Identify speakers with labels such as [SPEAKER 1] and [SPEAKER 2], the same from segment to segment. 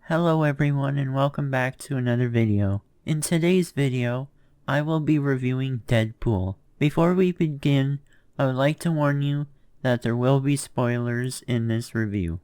[SPEAKER 1] Hello everyone and welcome back to another video. In today's video, I will be reviewing Deadpool. Before we begin, I would like to warn you that there will be spoilers in this review.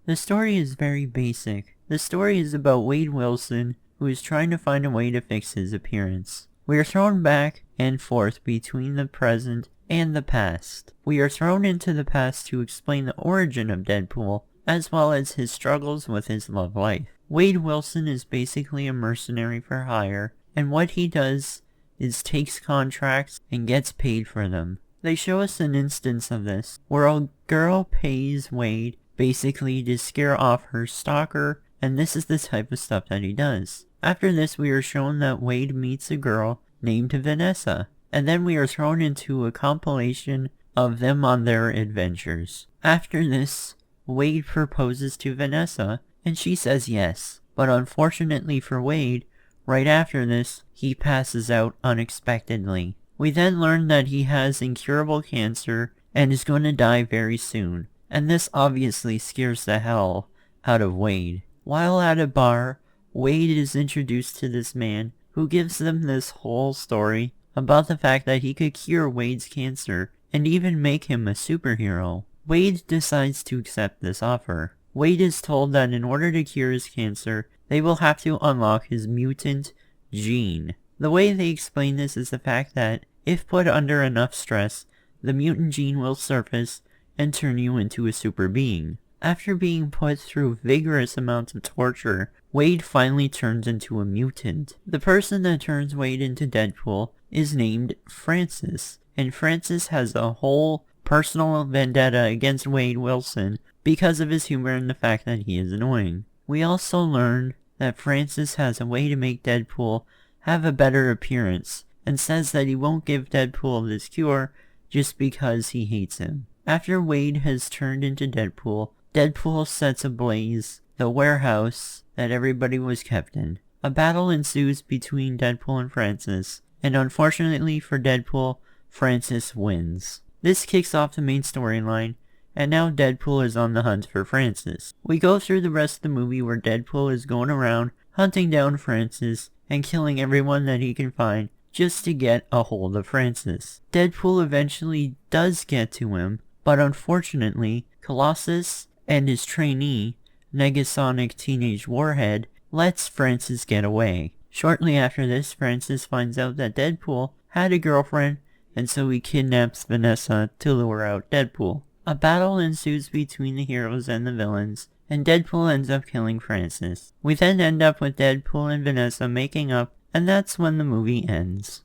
[SPEAKER 1] The story is very basic. The story is about Wade Wilson, who is trying to find a way to fix his appearance. We are thrown back and forth between the present and the past. We are thrown into the past to explain the origin of Deadpool, as well as his struggles with his love life. Wade Wilson is basically a mercenary for hire, and what he does is takes contracts and gets paid for them. They show us an instance of this, where a girl pays Wade basically to scare off her stalker, and this is the type of stuff that he does. After this, we are shown that Wade meets a girl named Vanessa, and then we are thrown into a compilation of them on their adventures. After this, Wade proposes to Vanessa, and she says yes. But unfortunately for Wade, right after this, he passes out unexpectedly. We then learn that he has incurable cancer and is going to die very soon, and this obviously scares the hell out of Wade. While at a bar, Wade is introduced to this man who gives them this whole story about the fact that he could cure Wade's cancer and even make him a superhero. Wade decides to accept this offer. Wade is told that in order to cure his cancer, they will have to unlock his mutant gene. The way they explain this is the fact that if put under enough stress, the mutant gene will surface and turn you into a super being. After being put through vigorous amounts of torture, Wade finally turns into a mutant. The person that turns Wade into Deadpool is named Francis, and Francis has a whole personal vendetta against Wade Wilson because of his humor and the fact that he is annoying. We also learn that Francis has a way to make Deadpool have a better appearance, and says that he won't give Deadpool this cure just because he hates him. After Wade has turned into Deadpool, Deadpool sets ablaze the warehouse that everybody was kept in. A battle ensues between Deadpool and Francis, and unfortunately for Deadpool, Francis wins. This kicks off the main storyline, and now Deadpool is on the hunt for Francis. We go through the rest of the movie where Deadpool is going around hunting down Francis and killing everyone that he can find just to get a hold of Francis. Deadpool eventually does get to him, but unfortunately, Colossus and his trainee, Negasonic Teenage Warhead, lets Francis get away. Shortly after this, Francis finds out that Deadpool had a girlfriend, and so he kidnaps Vanessa to lure out Deadpool. A battle ensues between the heroes and the villains, and Deadpool ends up killing Francis. We then end up with Deadpool and Vanessa making up, and that's when the movie ends.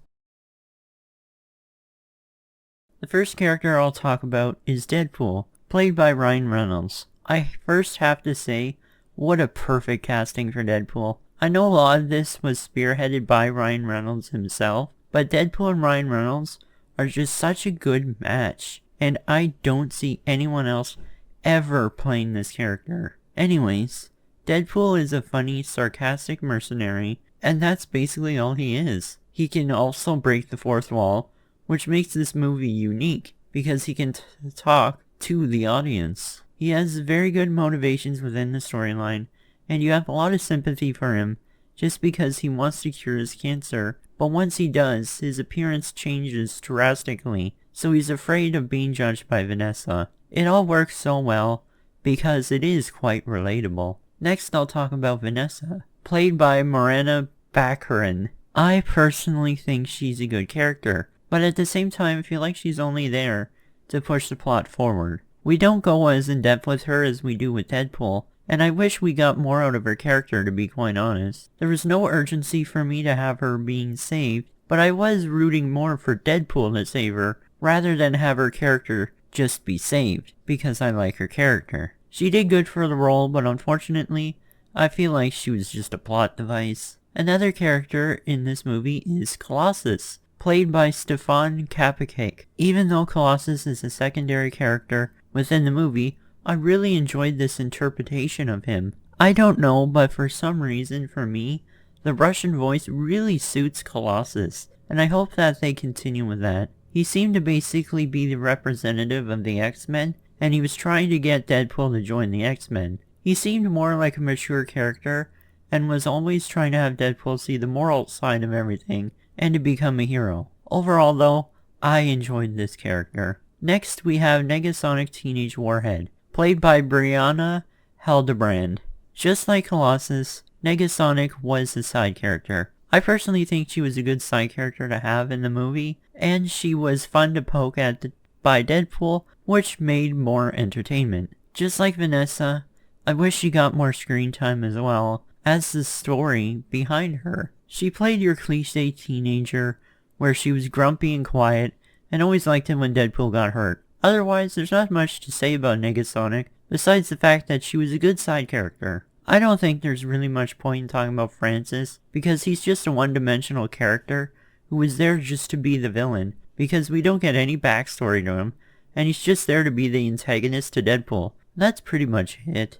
[SPEAKER 1] The first character I'll talk about is Deadpool, played by Ryan Reynolds. I first have to say, what a perfect casting for Deadpool. I know a lot of this was spearheaded by Ryan Reynolds himself, but Deadpool and Ryan Reynolds are just such a good match, and I don't see anyone else ever playing this character. Anyways, Deadpool is a funny, sarcastic mercenary, and that's basically all he is. He can also break the fourth wall, which makes this movie unique, because he can talk to the audience. He has very good motivations within the storyline, and you have a lot of sympathy for him just because he wants to cure his cancer, but once he does, his appearance changes drastically, so he's afraid of being judged by Vanessa. It all works so well because it is quite relatable. Next I'll talk about Vanessa, played by Morena Baccarin. I personally think she's a good character, but at the same time I feel like she's only there to push the plot forward. We don't go as in-depth with her as we do with Deadpool, and I wish we got more out of her character, to be quite honest. There was no urgency for me to have her being saved, but I was rooting more for Deadpool to save her, rather than have her character just be saved, because I like her character. She did good for the role, but unfortunately, I feel like she was just a plot device. Another character in this movie is Colossus, played by Stefan Kapicic. Even though Colossus is a secondary character within the movie, I really enjoyed this interpretation of him. I don't know, but for some reason for me, the Russian voice really suits Colossus, and I hope that they continue with that. He seemed to basically be the representative of the X-Men, and he was trying to get Deadpool to join the X-Men. He seemed more like a mature character, and was always trying to have Deadpool see the moral side of everything, and to become a hero. Overall though, I enjoyed this character. Next we have Negasonic Teenage Warhead, played by Brianna Hildebrand. Just like Colossus, Negasonic was a side character. I personally think she was a good side character to have in the movie, and she was fun to poke at by Deadpool, which made more entertainment. Just like Vanessa, I wish she got more screen time as well as the story behind her. She played your cliche teenager, where she was grumpy and quiet, and always liked it when Deadpool got hurt. Otherwise, there's not much to say about Negasonic, besides the fact that she was a good side character. I don't think there's really much point in talking about Francis, because he's just a one-dimensional character who was there just to be the villain, because we don't get any backstory to him, and he's just there to be the antagonist to Deadpool. That's pretty much it.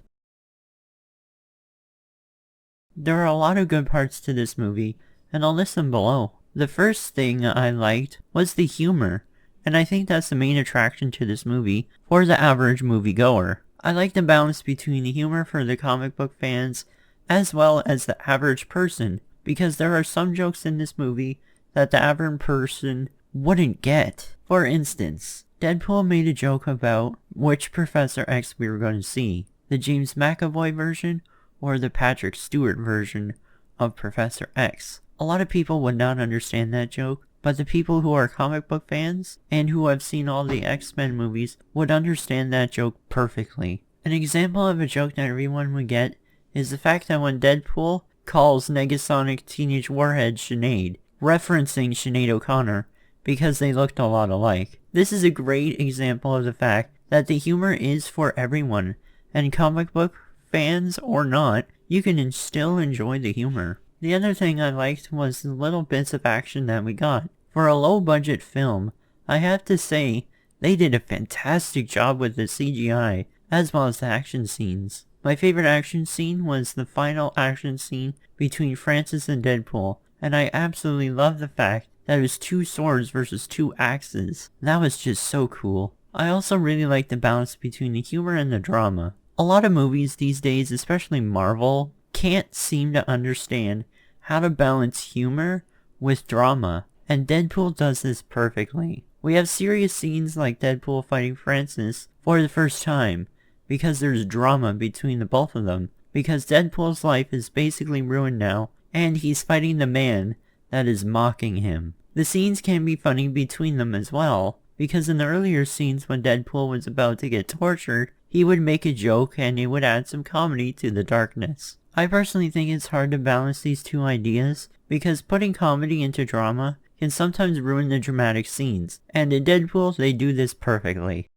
[SPEAKER 1] There are a lot of good parts to this movie, and I'll list them below. The first thing I liked was the humor, and I think that's the main attraction to this movie for the average moviegoer. I like the balance between the humor for the comic book fans as well as the average person, because there are some jokes in this movie that the average person wouldn't get. For instance, Deadpool made a joke about which Professor X we were going to see, the James McAvoy version or the Patrick Stewart version of Professor X. A lot of people would not understand that joke, but the people who are comic book fans and who have seen all the X-Men movies would understand that joke perfectly. An example of a joke that everyone would get is the fact that when Deadpool calls Negasonic Teenage Warhead Sinead, referencing Sinead O'Connor, because they looked a lot alike. This is a great example of the fact that the humor is for everyone, and comic book fans or not, you can still enjoy the humor. The other thing I liked was the little bits of action that we got. For a low-budget film, I have to say, they did a fantastic job with the CGI, as well as the action scenes. My favorite action scene was the final action scene between Francis and Deadpool, and I absolutely love the fact that it was 2 swords versus 2 axes. That was just so cool. I also really like the balance between the humor and the drama. A lot of movies these days, especially Marvel, can't seem to understand how to balance humor with drama, and Deadpool does this perfectly. We have serious scenes like Deadpool fighting Francis for the first time, because there's drama between the both of them, because Deadpool's life is basically ruined now, and he's fighting the man that is mocking him. The scenes can be funny between them as well, because in the earlier scenes when Deadpool was about to get tortured, he would make a joke and it would add some comedy to the darkness. I personally think it's hard to balance these two ideas, because putting comedy into drama can sometimes ruin the dramatic scenes, and in Deadpool they do this perfectly.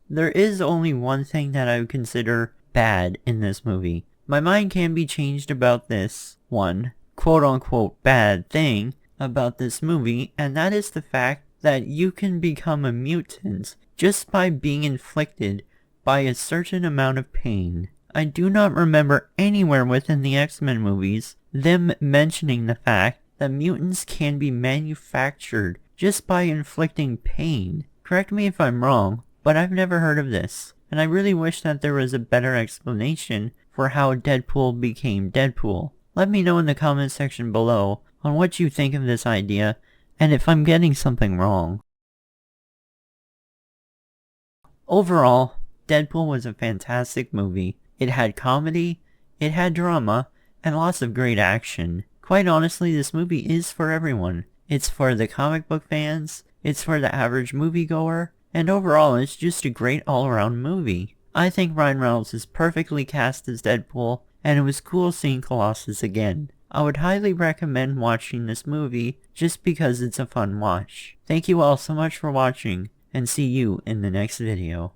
[SPEAKER 1] There is only one thing that I would consider bad in this movie. My mind can be changed about this one quote-unquote bad thing about this movie, and that is the fact that you can become a mutant just by being inflicted by a certain amount of pain. I do not remember anywhere within the X-Men movies them mentioning the fact that mutants can be manufactured just by inflicting pain. Correct me if I'm wrong, but I've never heard of this, and I really wish that there was a better explanation for how Deadpool became Deadpool. Let me know in the comment section below on what you think of this idea, and if I'm getting something wrong. Overall, Deadpool was a fantastic movie. It had comedy, it had drama, and lots of great action. Quite honestly, this movie is for everyone. It's for the comic book fans, it's for the average moviegoer, and overall it's just a great all-around movie. I think Ryan Reynolds is perfectly cast as Deadpool, and it was cool seeing Colossus again. I would highly recommend watching this movie just because it's a fun watch. Thank you all so much for watching, and see you in the next video.